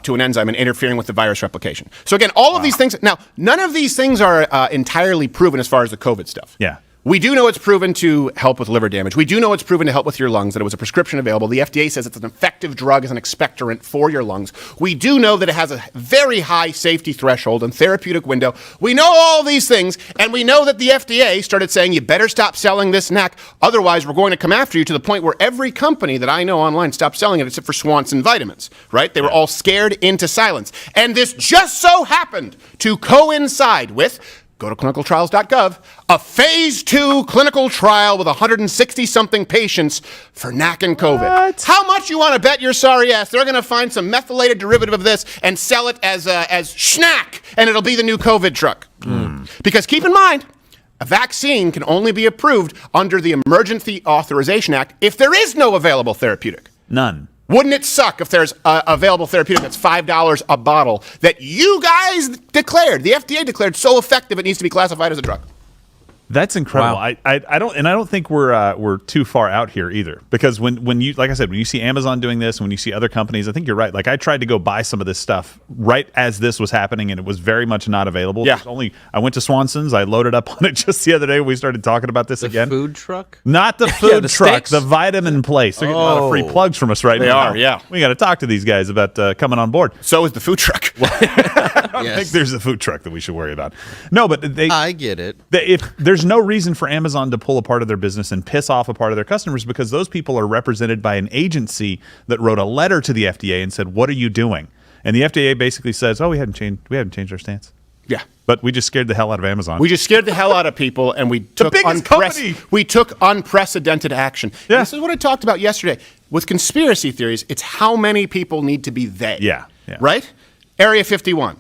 to an enzyme and interfering with the virus replication. So again, all of these things, now, none of these things are entirely proven as far as the COVID stuff. Yeah. We do know it's proven to help with liver damage. We do know it's proven to help with your lungs, that it was a prescription available. The FDA says it's an effective drug as an expectorant for your lungs. We do know that it has a very high safety threshold and therapeutic window. We know all these things, and we know that the FDA started saying, you better stop selling this NAC, otherwise we're going to come after you, to the point where every company that I know online stopped selling it except for Swanson Vitamins, right? They were all scared into silence. And this just so happened to coincide with, go to clinicaltrials.gov, a phase 2 clinical trial with 160-something patients for NAC and COVID. What? How much you want to bet your sorry ass they're going to find some methylated derivative of this and sell it as schnack, and it'll be the new COVID truck? Because keep in mind, a vaccine can only be approved under the Emergency Authorization Act if there is no available therapeutic. None. Wouldn't it suck if there's available therapeutic that's $5 a bottle that you guys declared, the FDA declared, so effective it needs to be classified as a drug? That's incredible. Wow. I don't think we're too far out here either, because when you, like I said, when you see Amazon doing this, when you see other companies, I think you're right. Like, I tried to go buy some of this stuff right as this was happening, and it was very much not available. Yeah. I went to Swanson's, I loaded up on it just the other day when we started talking about this again. Food truck? Not the food the truck, sticks? the vitamin place. They're getting a lot of free plugs from us right now. They are, yeah. We got to talk to these guys about coming on board. So is the food truck. I don't think there's a food truck that we should worry about. No, but I get it. If there's no reason for Amazon to pull a part of their business and piss off a part of their customers, because those people are represented by an agency that wrote a letter to the FDA and said, "What are you doing?" And the FDA basically says, "Oh, we haven't changed our stance." Yeah. But we just scared the hell out of Amazon. We just scared the hell out of people, and we took unprecedented action. Yeah. This is what I talked about yesterday. With conspiracy theories, it's how many people need to be they. Yeah. Right? Area 51.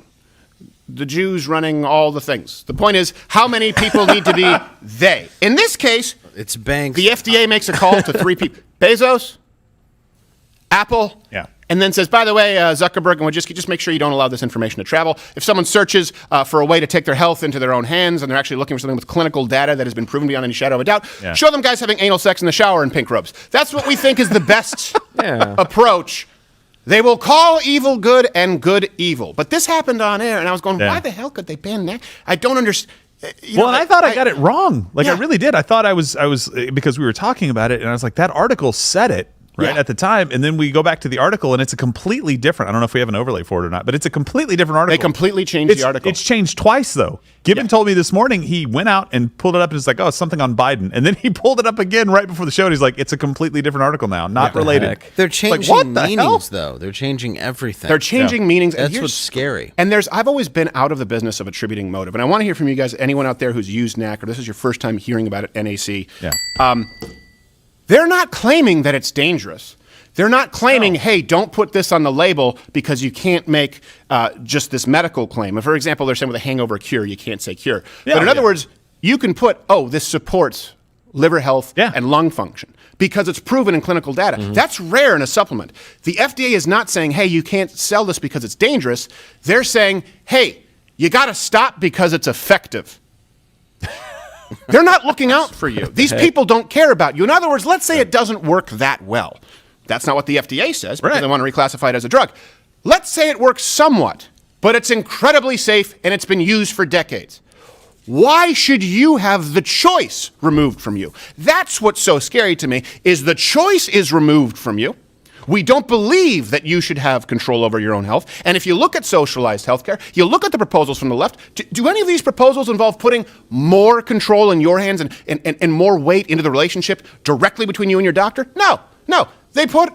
The Jews running all the things. The point is, how many people need to be they? In this case, it's banks. The FDA makes a call to 3 people. Bezos, Apple, and then says, by the way, Zuckerberg, and we'll just make sure you don't allow this information to travel. If someone searches for a way to take their health into their own hands, and they're actually looking for something with clinical data that has been proven beyond any shadow of a doubt, show them guys having anal sex in the shower in pink robes. That's what we think is the best approach. They will call evil good and good evil. But this happened on air, and I was going, why the hell could they ban NAC? I don't understand. And I thought I got it wrong. Like, I really did. I thought I was because we were talking about it, and I was like, that article said it at the time, and then we go back to the article, and it's a completely different. I don't know if we have an overlay for it or not, but it's a completely different article. They completely changed the article. It's changed twice, though. Gibbon told me this morning he went out and pulled it up, and it's like, oh, it's something on Biden, and then he pulled it up again right before the show, and he's like, it's a completely different article now, not related. They're changing meanings, though. They're changing everything. They're changing meanings. That's what's scary. And I've always been out of the business of attributing motive, and I want to hear from you guys, anyone out there who's used NAC, or this is your first time hearing about it, NAC. They're not claiming that it's dangerous. They're not claiming, hey, don't put this on the label because you can't make just this medical claim. For example, they're saying with a hangover cure, you can't say cure. But in other words, you can put, this supports liver health and lung function because it's proven in clinical data. That's rare in a supplement. The FDA is not saying, hey, you can't sell this because it's dangerous. They're saying, hey, you got to stop because it's effective. They're not looking out for you. These people don't care about you. In other words, let's say it doesn't work that well. That's not what the FDA says because they want to reclassify it as a drug. Let's say it works somewhat, but it's incredibly safe and it's been used for decades. Why should you have the choice removed from you? That's what's so scary to me, is the choice is removed from you. We don't believe that you should have control over your own health. And if you look at socialized healthcare, you look at the proposals from the left, do any of these proposals involve putting more control in your hands and more weight into the relationship directly between you and your doctor? No. They put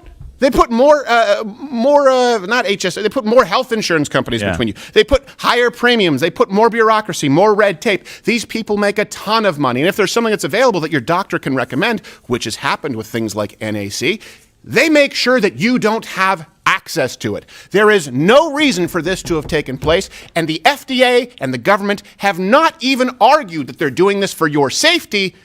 more not HSA. They put more health insurance companies between you. They put higher premiums. They put more bureaucracy, more red tape. These people make a ton of money. And if there's something that's available that your doctor can recommend, which has happened with things like NAC, they make sure that you don't have access to it. There is no reason for this to have taken place, and the FDA and the government have not even argued that they're doing this for your safety.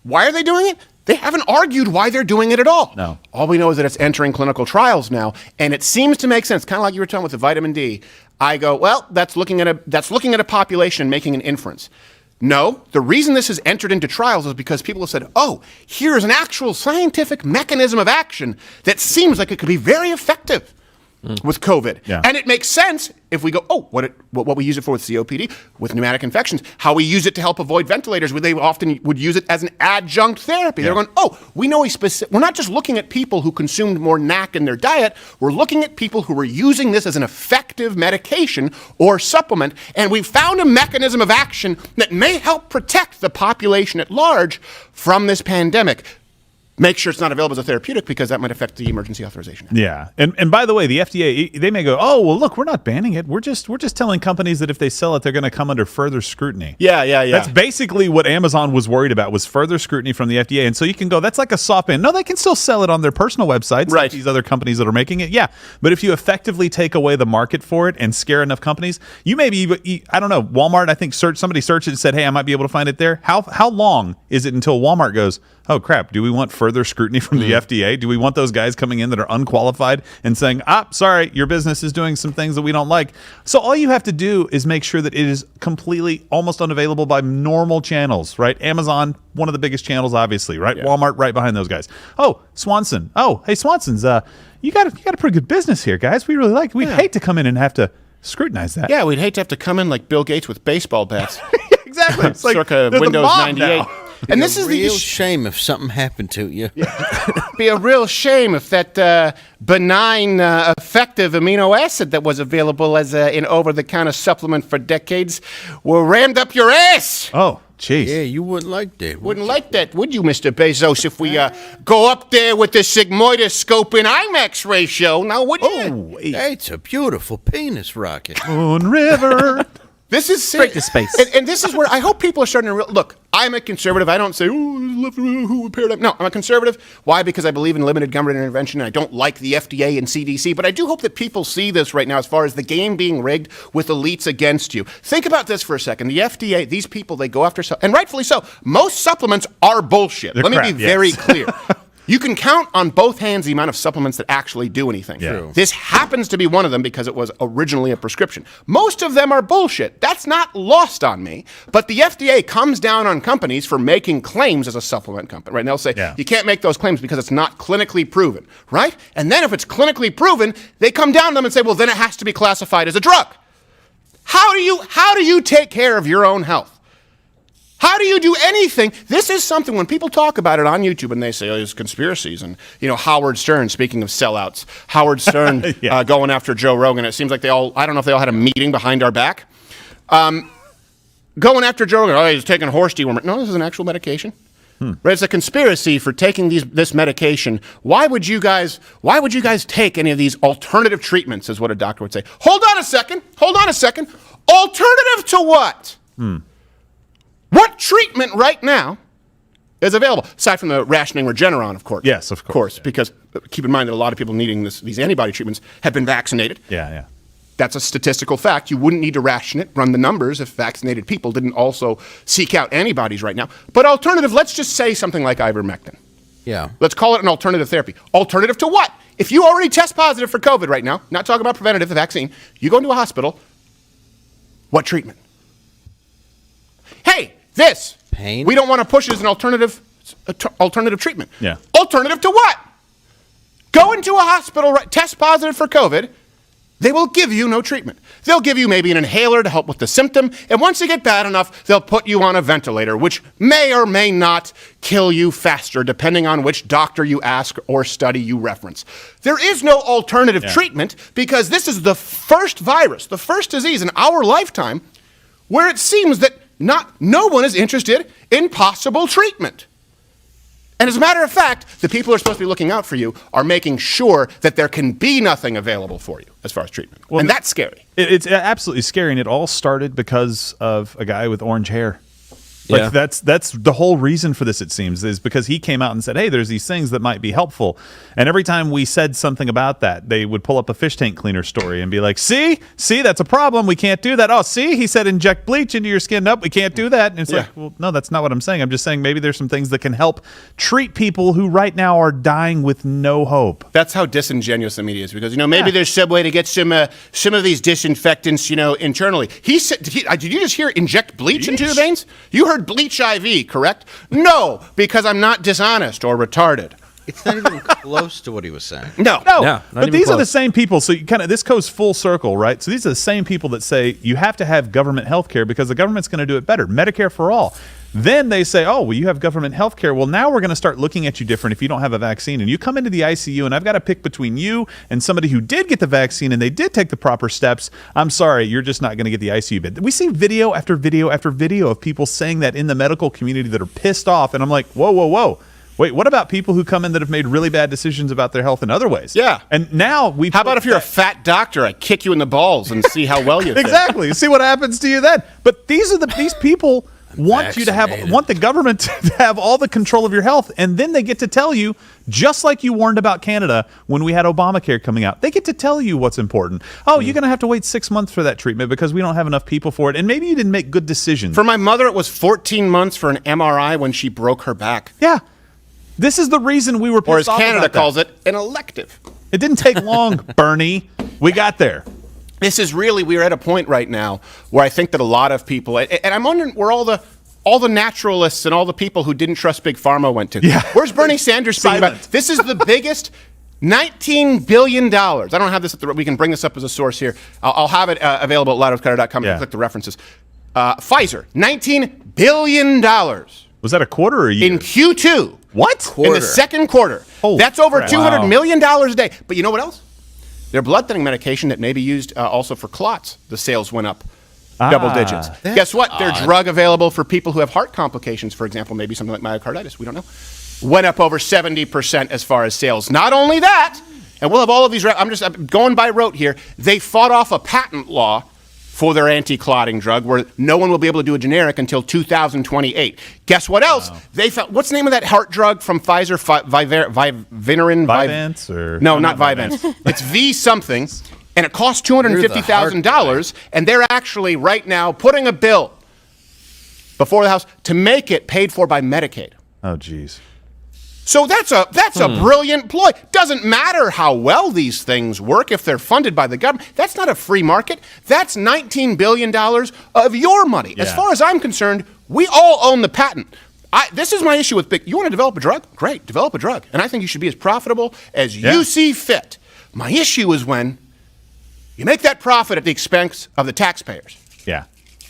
Why are they doing it? They haven't argued why they're doing it at all. No. All we know is that it's entering clinical trials now, and it seems to make sense. Kind of like you were talking with the vitamin D. I go, well, that's looking at a population and making an inference. No, the reason this has entered into trials is because people have said, here's an actual scientific mechanism of action that seems like it could be very effective with COVID. And it makes sense if we go, what we use it for with COPD, with pneumatic infections, how we use it to help avoid ventilators, where they often would use it as an adjunct therapy. They're going, we know we're not just looking at people who consumed more NAC in their diet, we're looking at people who were using this as an effective medication or supplement, and we found a mechanism of action that may help protect the population at large from this pandemic. Make sure it's not available as a therapeutic because that might affect the emergency authorization. Yeah. And by the way, the FDA, they may go, look, we're not banning it. We're just telling companies that if they sell it, they're going to come under further scrutiny. Yeah. That's basically what Amazon was worried about, was further scrutiny from the FDA. And so you can go, that's like a soft ban. No, they can still sell it on their personal websites, like these other companies that are making it. Yeah. But if you effectively take away the market for it and scare enough companies, you maybe, I don't know, Walmart, I think somebody searched it and said, hey, I might be able to find it there. How long is it until Walmart goes, oh crap, do we want further scrutiny from the FDA? Do we want those guys coming in that are unqualified and saying, sorry, your business is doing some things that we don't like? So all you have to do is make sure that it is completely almost unavailable by normal channels, right? Amazon, one of the biggest channels, obviously, right? Walmart, right behind those guys. Oh, Swanson. Oh, hey, Swanson's, you got a pretty good business here, guys. We really like it. We'd hate to come in and have to scrutinize that. Yeah, we'd hate to have to come in like Bill Gates with baseball bats. Exactly. It's like circa Windows 98. And this is a real shame if something happened to you. Be a real shame if that benign, effective amino acid that was available as an over-the-counter supplement for decades were rammed up your ass. Oh, jeez. Yeah, you wouldn't like that. Wouldn't like that, would you, Mr. Bezos, if we go up there with the sigmoidoscope in IMAX ratio? Now, would you? Oh, it's a beautiful penis rocket. Moon River. This is straight to space. And this is where I hope people are starting to look, I'm a conservative. I don't say, who paradigm. No, I'm a conservative. Why? Because I believe in limited government intervention, and I don't like the FDA and CDC. But I do hope that people see this right now as far as the game being rigged with elites against you. Think about this for a second. The FDA, these people, they go after, and rightfully so, most supplements are bullshit. Let me be very clear. You can count on both hands the amount of supplements that actually do anything. Yeah. This happens to be one of them because it was originally a prescription. Most of them are bullshit. That's not lost on me. But the FDA comes down on companies for making claims as a supplement company, right? And they'll say, you can't make those claims because it's not clinically proven, right? And then if it's clinically proven, they come down to them and say, well, then it has to be classified as a drug. How do you take care of your own health? How do you do anything? This is something when people talk about it on YouTube and they say, oh, there's conspiracies. And, Howard Stern, speaking of sellouts, Howard Stern going after Joe Rogan. It seems like I don't know if they all had a meeting behind our back. Going after Joe Rogan, he's taking horse dewormer. No, this is an actual medication. Right, it's a conspiracy for taking this medication. Why would you guys take any of these alternative treatments, is what a doctor would say. Hold on a second. Alternative to what? What treatment right now is available? Aside from the rationing Regeneron, of course. Yes, of course. Because keep in mind that a lot of people needing these antibody treatments have been vaccinated. Yeah. That's a statistical fact. You wouldn't need to ration it, run the numbers if vaccinated people didn't also seek out antibodies right now. But alternative, let's just say something like ivermectin. Yeah. Let's call it an alternative therapy. Alternative to what? If you already test positive for COVID right now, not talking about preventative, the vaccine, you go into a hospital, what treatment? Hey, this. Pain? We don't want to push it as an alternative treatment. Yeah. Alternative to what? Go into a hospital, test positive for COVID. They will give you no treatment. They'll give you maybe an inhaler to help with the symptom, and once you get bad enough, they'll put you on a ventilator, which may or may not kill you faster, depending on which doctor you ask or study you reference. There is no alternative treatment because this is the first virus, the first disease in our lifetime where it seems that no one is interested in possible treatment. And as a matter of fact, the people who are supposed to be looking out for you are making sure that there can be nothing available for you as far as treatment. Well, and that's scary. It's absolutely scary, and it all started because of a guy with orange hair. Like that's the whole reason for this, it seems, is because he came out and said, hey, there's these things that might be helpful. And every time we said something about that, they would pull up a fish tank cleaner story and be like, see, that's a problem. We can't do that. Oh, see, he said inject bleach into your skin. Nope, we can't do that. And it's like, well, no, that's not what I'm saying. I'm just saying maybe there's some things that can help treat people who right now are dying with no hope. That's how disingenuous the media is, because, maybe there's some way to get some of these disinfectants, internally. He said, did you just hear inject bleach into the veins? You heard bleach IV, correct? No, because I'm not dishonest or retarded. It's not even close to what he was saying. No. But these are the same people. So this goes full circle, right? So these are the same people that say you have to have government health care because the government's going to do it better. Medicare for all. Then they say, oh, well, you have government health care. Well, now we're going to start looking at you different if you don't have a vaccine. And you come into the ICU, and I've got to pick between you and somebody who did get the vaccine and they did take the proper steps. I'm sorry, you're just not going to get the ICU bed. We see video after video after video of people saying that in the medical community that are pissed off. And I'm like, whoa. Wait, what about people who come in that have made really bad decisions about their health in other ways? Yeah. And now How about if you're a fat doctor, I kick you in the balls and see how well you fit. Exactly. See what happens to you then. But these people want the government to have all the control of your health, and then they get to tell you, just like you warned about Canada when we had Obamacare coming out, they get to tell you what's important. Oh, you're going to have to wait 6 months for that treatment because we don't have enough people for it, and maybe you didn't make good decisions. For my mother, it was 14 months for an MRI when she broke her back. Yeah. This is the reason we were pissed or as off Canada about that. calls it, an elective. It didn't take long, Bernie. We got there. This is really, we're at a point right now where I think that a lot of people, and I'm wondering where all the naturalists and all the people who didn't trust Big Pharma went to. Yeah. Where's Bernie Sanders speaking about? This is the biggest $19 billion. I don't have this we can bring this up as a source here. I'll have it available at loudofcutter.com. You can click the references. Pfizer, $19 billion. Was that a quarter or a year? In Q2. What? In the second quarter. That's over $200 million a day. But you know what else? Their blood thinning medication that may be used also for clots, the sales went up double digits. Guess what? Their drug available for people who have heart complications, for example, maybe something like myocarditis, we don't know, went up over 70% as far as sales. Not only that, and we'll have all of these, I'm going by rote here, they fought off a patent law for their anti-clotting drug where no one will be able to do a generic until 2028. Guess what else? They found, what's the name of that heart drug from Pfizer? Vinerin? Vyvanse? Or no, not Vyvanse. It's V something, and it costs $250,000, and they're actually right now putting a bill before the House to make it paid for by Medicaid. Oh, geez. So that's a brilliant ploy. Doesn't matter how well these things work if they're funded by the government. That's not a free market. That's $19 billion of your money. Yeah. As far as I'm concerned, we all own the patent. This is my issue with big. You want to develop a drug? Great, develop a drug. And I think you should be as profitable as you see fit. My issue is when you make that profit at the expense of the taxpayers. Yeah.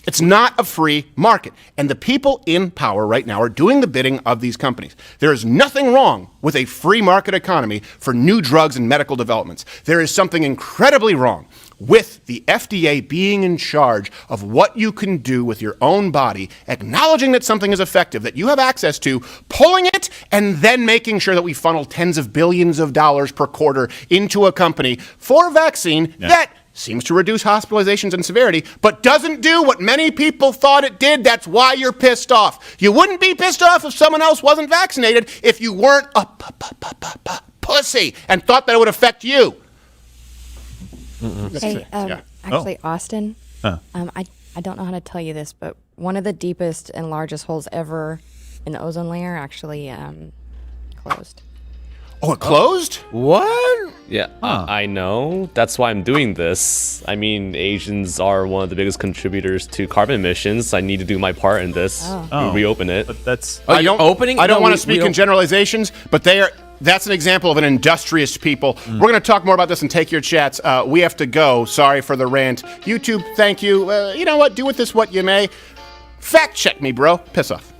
It's not a free market. And the people in power right now are doing the bidding of these companies. There is nothing wrong with a free market economy for new drugs and medical developments. There is something incredibly wrong with the FDA being in charge of what you can do with your own body, acknowledging that something is effective, that you have access to, pulling it, and then making sure that we funnel tens of billions of dollars per quarter into a company for a vaccine that seems to reduce hospitalizations and severity, but doesn't do what many people thought it did. That's why you're pissed off. You wouldn't be pissed off if someone else wasn't vaccinated if you weren't a pussy and thought that it would affect you. Hey, actually, Austin, I don't know how to tell you this, but one of the deepest and largest holes ever in the ozone layer actually closed. Oh, it closed? What? Yeah, I know. That's why I'm doing this. I mean, Asians are one of the biggest contributors to carbon emissions. I need to do my part in this. Reopen it. But that's I don't want to speak in generalizations, but that's an example of an industrious people. We're going to talk more about this and take your chats. We have to go. Sorry for the rant. YouTube, thank you. You know what? Do with this what you may. Fact check me, bro. Piss off.